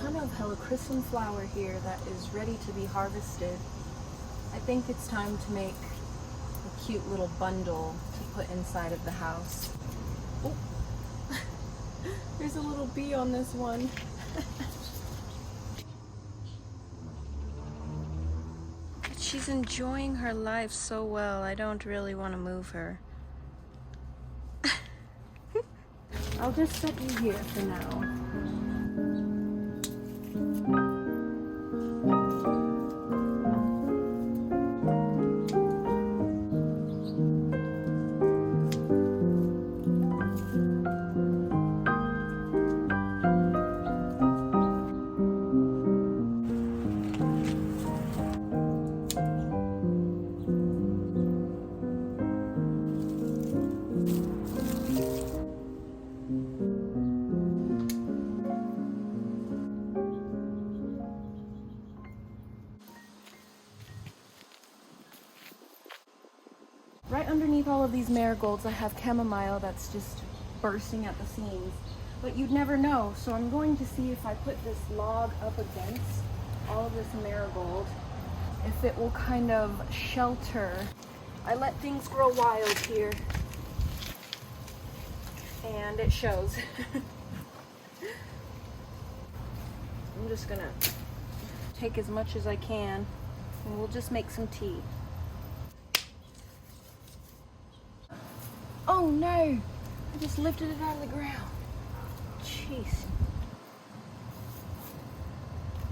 ton of helichrysum flower here that is ready to be harvested. I think it's time to make a cute little bundle to put inside of the house. Oh, there's a little bee on this one. She's enjoying her life so well, I don't really want to move her. I'll just set you here for now. Right underneath all of these marigolds, I have chamomile that's just bursting at the seams. But you'd never know, so I'm going to see if I put this log up against all of this marigold, if it will kind of shelter. I let things grow wild here, and it shows. I'm just gonna take as much as I can, and we'll just make some tea. Oh no! I just lifted it out of the ground. Jeez.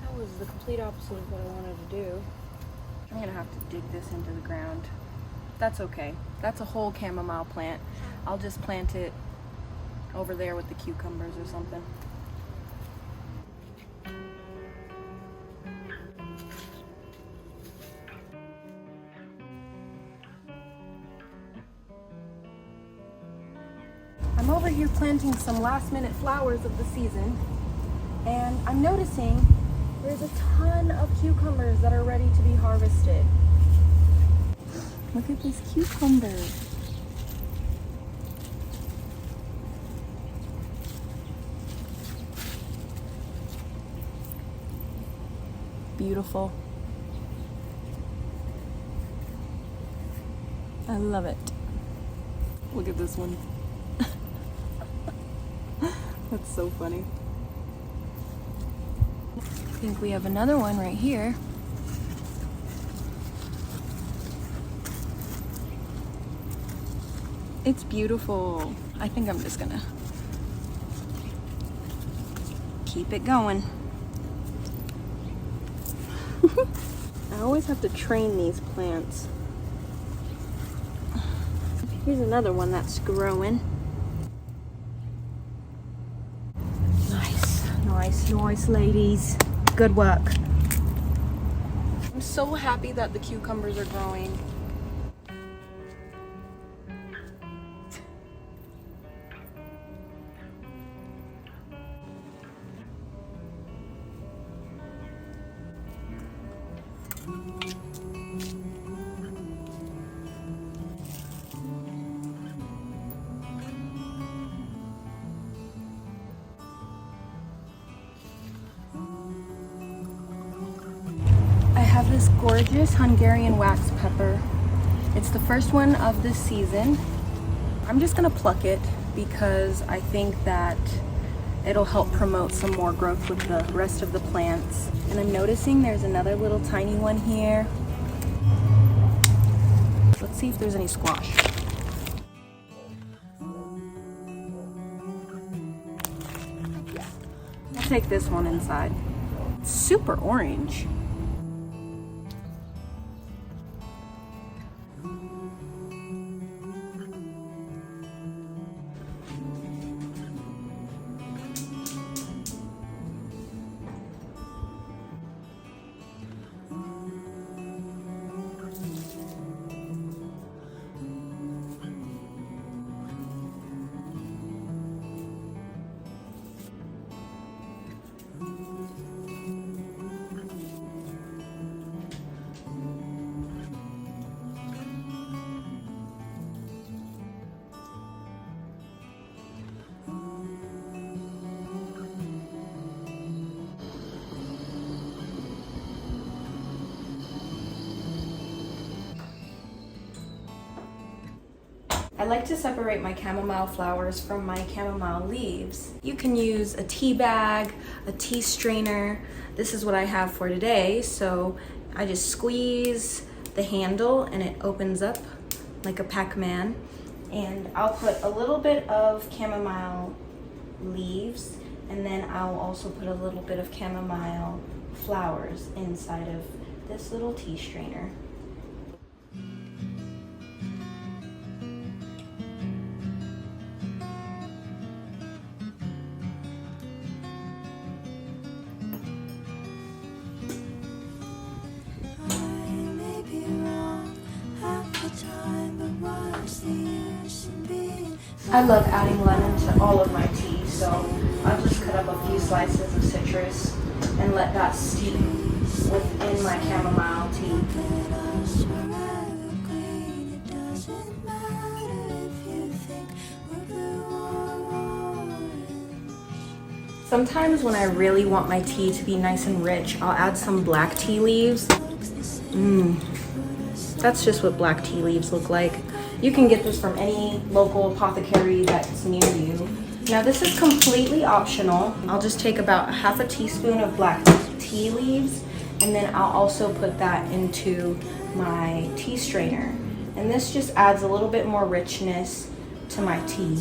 That was the complete opposite of what I wanted to do. I'm gonna have to dig this into the ground. That's okay. That's a whole chamomile plant. I'll just plant it over there with the cucumbers or something. I'm over here planting some last minute flowers of the season, and I'm noticing there's a ton of cucumbers that are ready to be harvested. Look at this cucumber. Beautiful. I love it. Look at this one. That's so funny. I think we have another one right here. It's beautiful. I think I'm just gonna keep it going. I always have to train these plants. Here's another one that's growing. Nice, ladies. Good work. I'm so happy that the cucumbers are growing. I have this gorgeous Hungarian wax pepper. It's the first one of this season. I'm just gonna pluck it because I think that it'll help promote some more growth with the rest of the plants. And I'm noticing there's another little tiny one here. Let's see if there's any squash. I'll take this one inside. It's super orange. I like to separate my chamomile flowers from my chamomile leaves. You can use a tea bag, a tea strainer. This is what I have for today. So I just squeeze the handle and it opens up like a Pac-Man. And I'll put a little bit of chamomile leaves, and then I'll also put a little bit of chamomile flowers inside of this little tea strainer. I love adding lemon to all of my tea, so I'll just cut up a few slices of citrus and let that steep within my chamomile tea. Sometimes when I really want my tea to be nice and rich, I'll add some black tea leaves. That's just what black tea leaves look like. You can get this from any local apothecary that's near you. Now this is completely optional. I'll just take about half a teaspoon of black tea leaves, and then I'll also put that into my tea strainer. And this just adds a little bit more richness to my tea.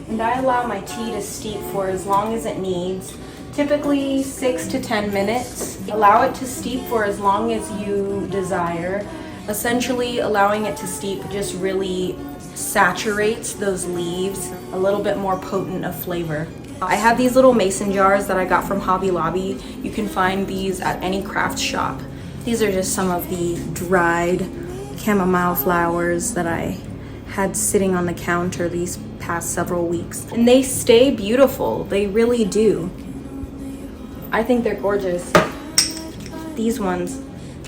And I allow my tea to steep for as long as it needs. Typically 6 to 10 minutes. Allow it to steep for as long as you desire. Essentially, allowing it to steep just really saturates those leaves, a little bit more potent of flavor. I have these little mason jars that I got from Hobby Lobby. You can find these at any craft shop. These are just some of the dried chamomile flowers that I had sitting on the counter these past several weeks. And they stay beautiful, they really do. I think they're gorgeous. These ones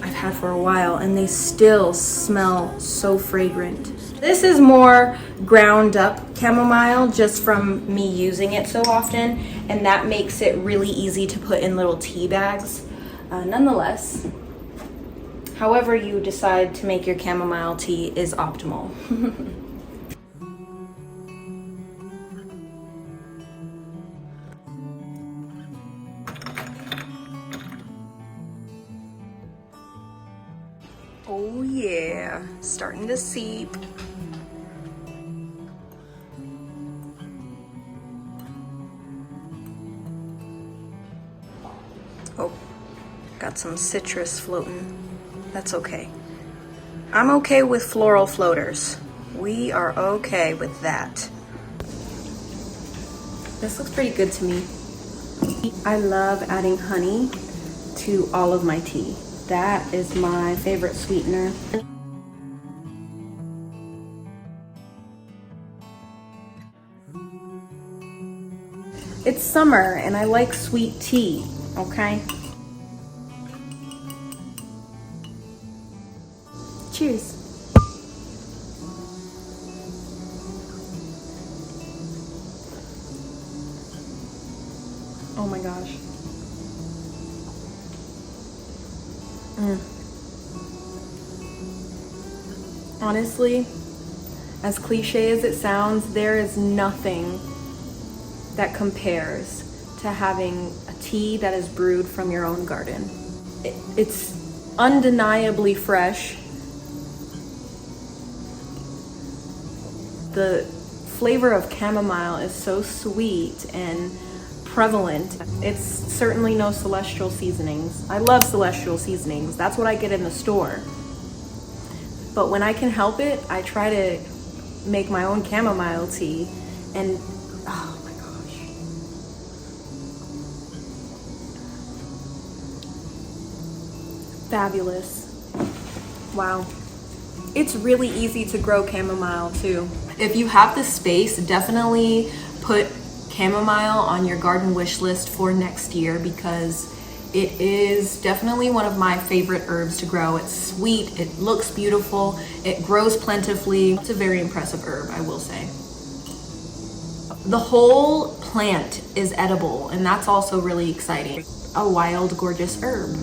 I've had for a while and they still smell so fragrant. This is more ground up chamomile just from me using it so often, and that makes it really easy to put in little tea bags. Nonetheless, however you decide to make your chamomile tea is optimal. Oh yeah, starting to seep. Oh, got some citrus floating. That's okay. I'm okay with floral floaters. We are okay with that. This looks pretty good to me. I love adding honey to all of my tea. That is my favorite sweetener. It's summer and I like sweet tea, okay? Cheers. Oh my gosh. Honestly, as cliche as it sounds, there is nothing that compares to having a tea that is brewed from your own garden. It's undeniably fresh. The flavor of chamomile is so sweet and prevalent. It's certainly no celestial seasonings. I love celestial seasonings. That's what I get in the store. But when I can help it, I try to make my own chamomile tea, and oh my gosh. Fabulous. Wow. It's really easy to grow chamomile too. If you have the space, definitely put chamomile on your garden wish list for next year, because it is definitely one of my favorite herbs to grow. It's sweet, it looks beautiful, it grows plentifully. It's a very impressive herb, I will say. The whole plant is edible, and that's also really exciting. A wild, gorgeous herb.